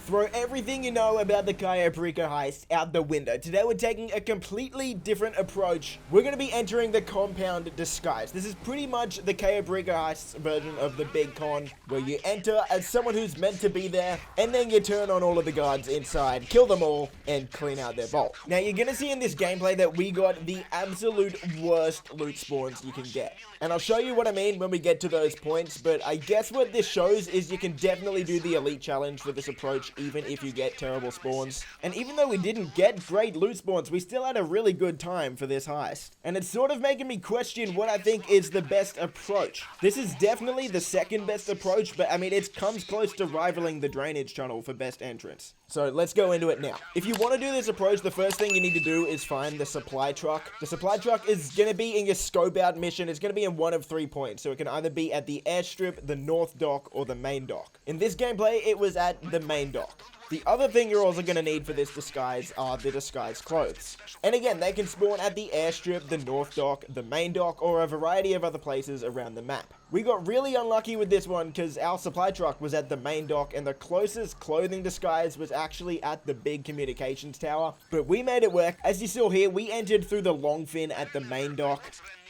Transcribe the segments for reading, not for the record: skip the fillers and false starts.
Throw everything you know about the Cayo Perico Heist out the window. Today we're taking a completely different approach. We're going to be entering the compound disguise. This is pretty much the Cayo Perico Heist's version of the big con, where you enter as someone who's meant to be there, and then you turn on all of the guards inside, kill them all, and clean out their vault. Now you're going to see in this gameplay that we got the absolute worst loot spawns you can get. And I'll show you what I mean when we get to those points, but I guess what this shows is you can definitely do the elite challenge for this approach even if you get terrible spawns. And even though we didn't get great loot spawns, we still had a really good time for this heist. And it's sort of making me question what I think is the best approach. This is definitely the second best approach, but I mean, it comes close to rivaling the drainage tunnel for best entrance. So let's go into it now. If you want to do this approach, the first thing you need to do is find the supply truck. The supply truck is going to be in your scope out mission. It's going to be in one of 3 points. So it can either be at the airstrip, the north dock, or the main dock. In this gameplay, it was at the main dock. The other thing you're also going to need for this disguise are the disguise clothes. And again, they can spawn at the airstrip, the north dock, the main dock, or a variety of other places around the map. We got really unlucky with this one because our supply truck was at the main dock and the closest clothing disguise was actually at the big communications tower. But we made it work. As you saw here, we entered through the long fin at the main dock.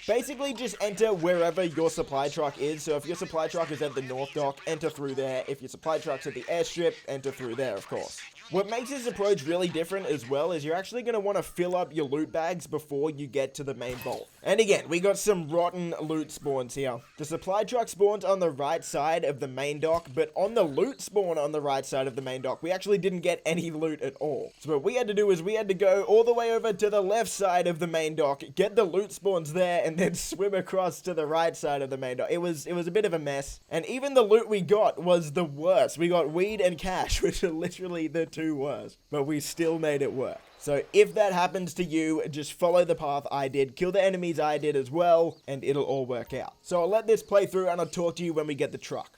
Basically, just enter wherever your supply truck is. So if your supply truck is at the north dock, enter through there. If your supply truck's at the airstrip, enter through there, of course. What makes this approach really different as well is you're actually going to want to fill up your loot bags before you get to the main vault. And again, we got some rotten loot spawns here. The supply truck spawns on the right side of the main dock, but on the loot spawn on the right side of the main dock, we actually didn't get any loot at all. So what we had to do is we had to go all the way over to the left side of the main dock, get the loot spawns there, and then swim across to the right side of the main dock. It was a bit of a mess. And even the loot we got was the worst. We got weed and cash, which are literally the two worst. But we still made it work. So if that happens to you, just follow the path I did, kill the enemies I did as well, and it'll all work out. So I'll let this play through and I'll talk to you when we get the truck.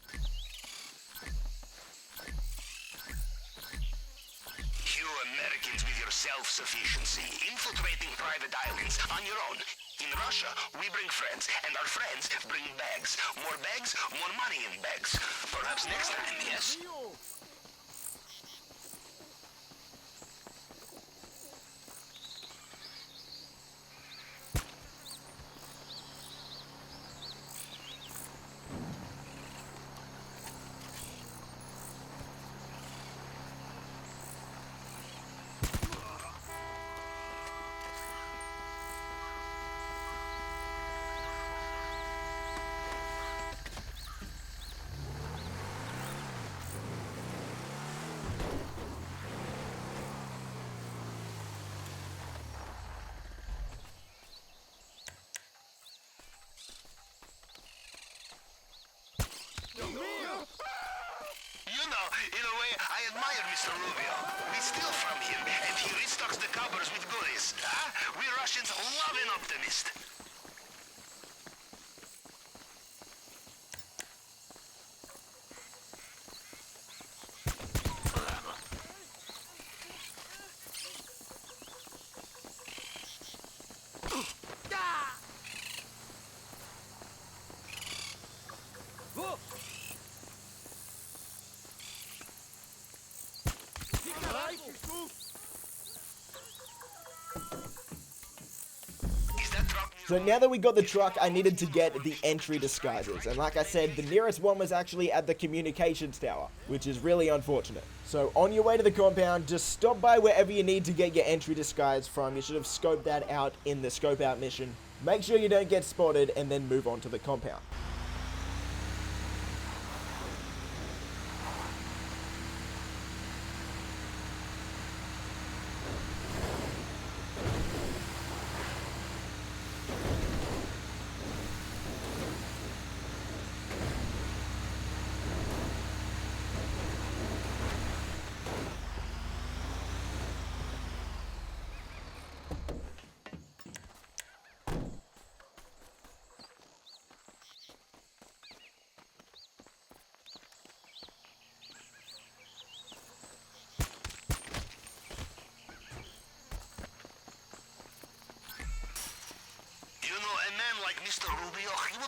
You Americans with your self-sufficiency, infiltrating private islands on your own. In Russia, we bring friends, and our friends bring bags. More bags, more money in bags. Perhaps next time, yes? You know, in a way, I admire Mr. Rubio. We steal from him, and he restocks the cupboards with goodies. Huh? We Russians love an optimist. So now that we got the truck, I needed to get the entry disguises. And like I said, the nearest one was actually at the communications tower, which is really unfortunate. So on your way to the compound, just stop by wherever you need to get your entry disguise from. You should have scoped that out in the scope out mission. Make sure you don't get spotted and then move on to the compound.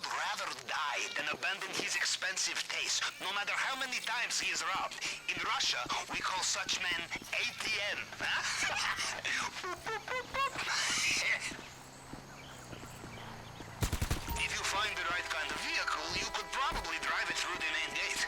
would rather die than abandon his expensive taste, no matter how many times he is robbed. In Russia, we call such men ATM. If you find the right kind of vehicle, you could probably drive it through the main gate.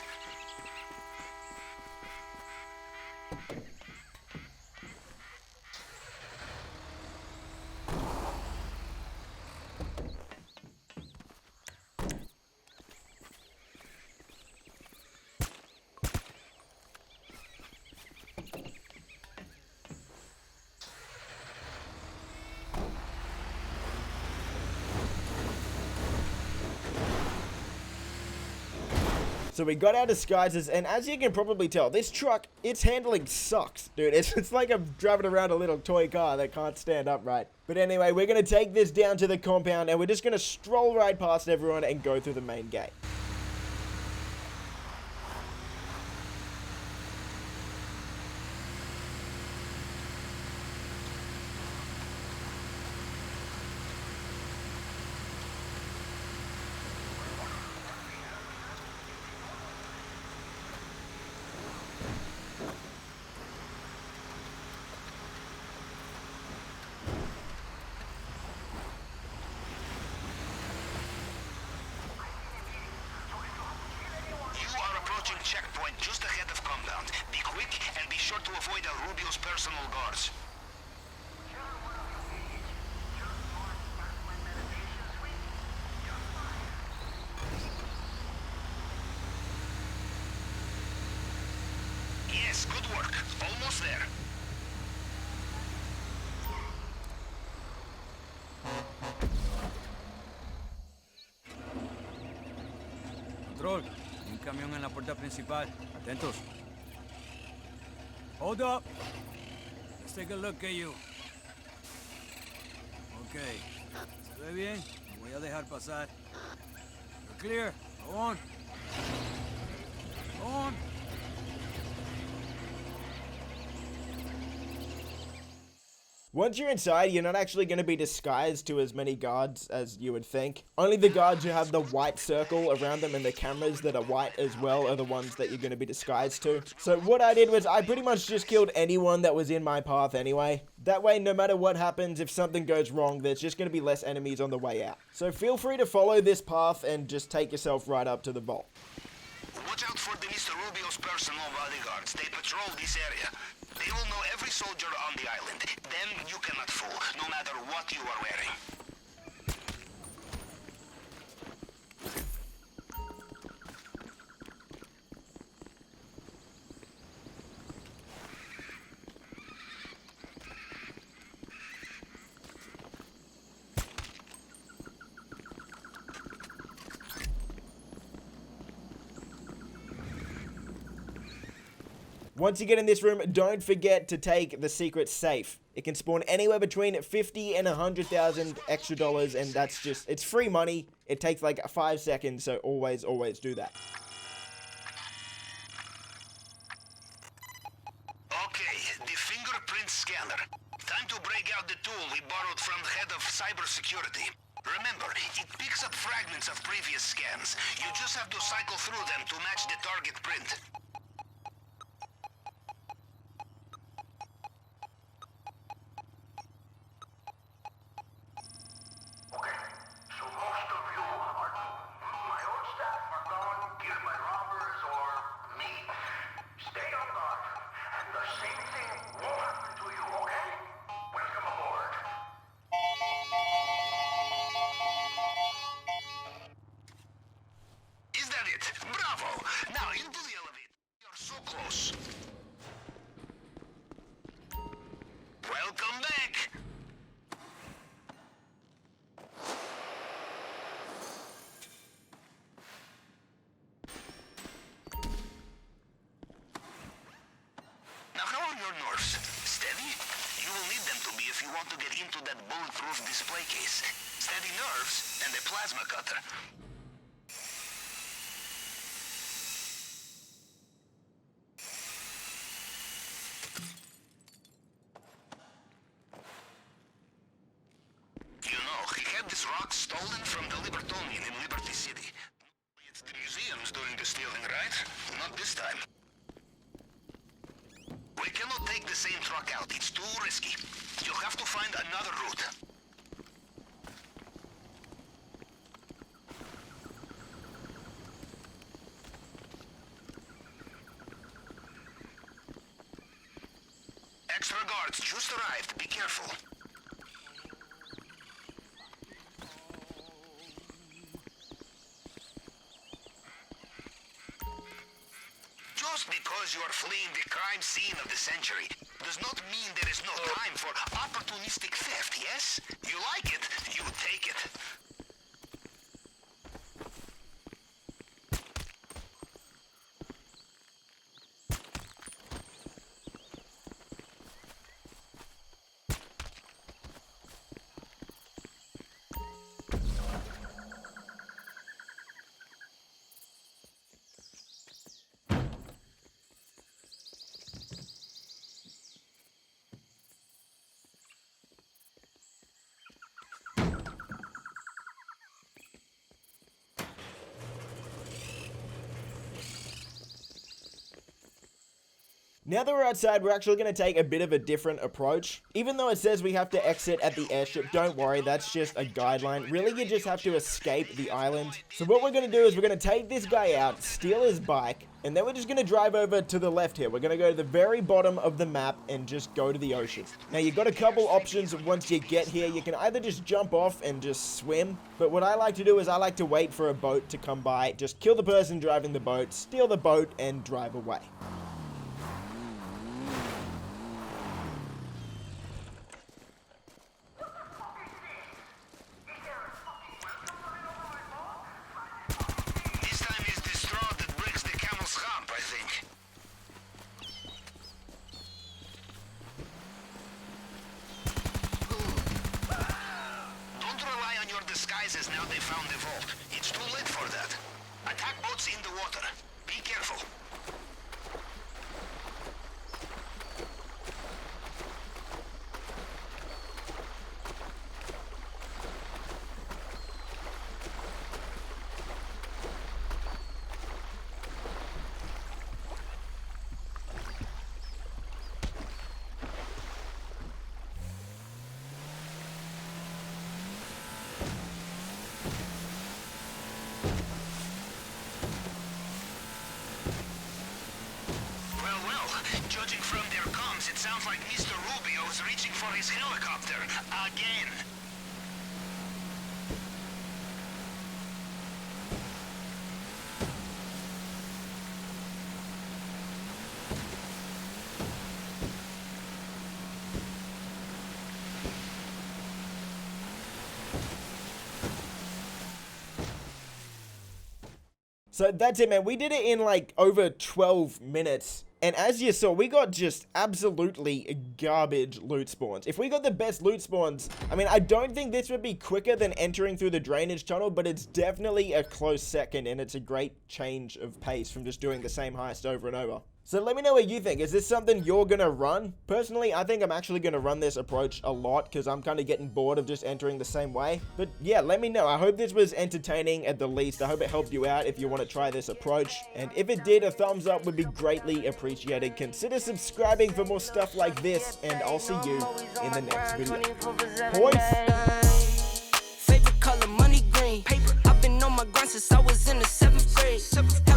So we got our disguises, and as you can probably tell, this truck, its handling sucks, dude. It's like I'm driving around a little toy car that can't stand upright. But anyway, we're going to take this down to the compound, and we're just going to stroll right past everyone and go through the main gate. Checkpoint just ahead of compound. Be quick and be sure to avoid El Rubio's personal guards. Yes, good work. Almost there. Control. Un camión en la puerta principal. Atentos. Hold up. Let's take a look at you. Okay. ¿Se ve bien? Me voy a dejar pasar. You're clear. Go on. Go on. Once you're inside, you're not actually going to be disguised to as many guards as you would think. Only the guards who have the white circle around them and the cameras that are white as well are the ones that you're going to be disguised to. So what I did was I pretty much just killed anyone that was in my path anyway. That way, no matter what happens, if something goes wrong, there's just going to be less enemies on the way out. So feel free to follow this path and just take yourself right up to the vault. Watch out for the Mr. Rubio's personal bodyguards. They patrol this area. They will know every soldier on the island. Them you cannot fool, no matter what you are wearing. Once you get in this room, don't forget to take the secret safe. It can spawn anywhere between 50 and 100,000 extra dollars, and that's just, it's free money. It takes like 5 seconds, so always do that. Okay, the fingerprint scanner. Time to break out the tool we borrowed from the head of cybersecurity. Remember, it picks up fragments of previous scans. You just have to cycle through them to match the target print. Bravo! Now into the elevator. You're so close. Welcome back. Now how are your nerves? Steady? You will need them to be if you want to get into that bulletproof display case. Steady nerves and a plasma cutter. You know, he had this rock stolen from the Libertonian in Liberty take the same truck out. It's too risky. You'll have to find another route. Extra guards just arrived. Be careful. Just because you are fleeing the crime scene of the century does not mean there is no time for opportunistic theft, yes? You like it, you take it. Now that we're outside, we're actually going to take a bit of a different approach. Even though it says we have to exit at the airship, don't worry, that's just a guideline. Really, you just have to escape the island. So what we're going to do is we're going to take this guy out, steal his bike, and then we're just going to drive over to the left here. We're going to go to the very bottom of the map and just go to the ocean. Now, you've got a couple options once you get here. You can either just jump off and just swim, but what I like to do is I like to wait for a boat to come by, just kill the person driving the boat, steal the boat, and drive away. Disguises now they found the vault. It's too late for that. Attack boats in the water. Be careful. Judging from their comms, it sounds like Mr. Rubio is reaching for his helicopter again. So that's it, man. We did it in like over 12 minutes. And as you saw, we got just absolutely garbage loot spawns. If we got the best loot spawns, I mean, I don't think this would be quicker than entering through the drainage tunnel, but it's definitely a close second, and it's a great change of pace from just doing the same heist over and over. So let me know what you think. Is this something you're gonna run? Personally, I think I'm actually gonna run this approach a lot because I'm kind of getting bored of just entering the same way. But yeah, let me know. I hope this was entertaining at the least. I hope it helped you out if you want to try this approach. And if it did, a thumbs up would be greatly appreciated. Consider subscribing for more stuff like this, and I'll see you in the next video. Peace. Favorite color, money green. Paper. I've been on my grind since I was in the 7th grade.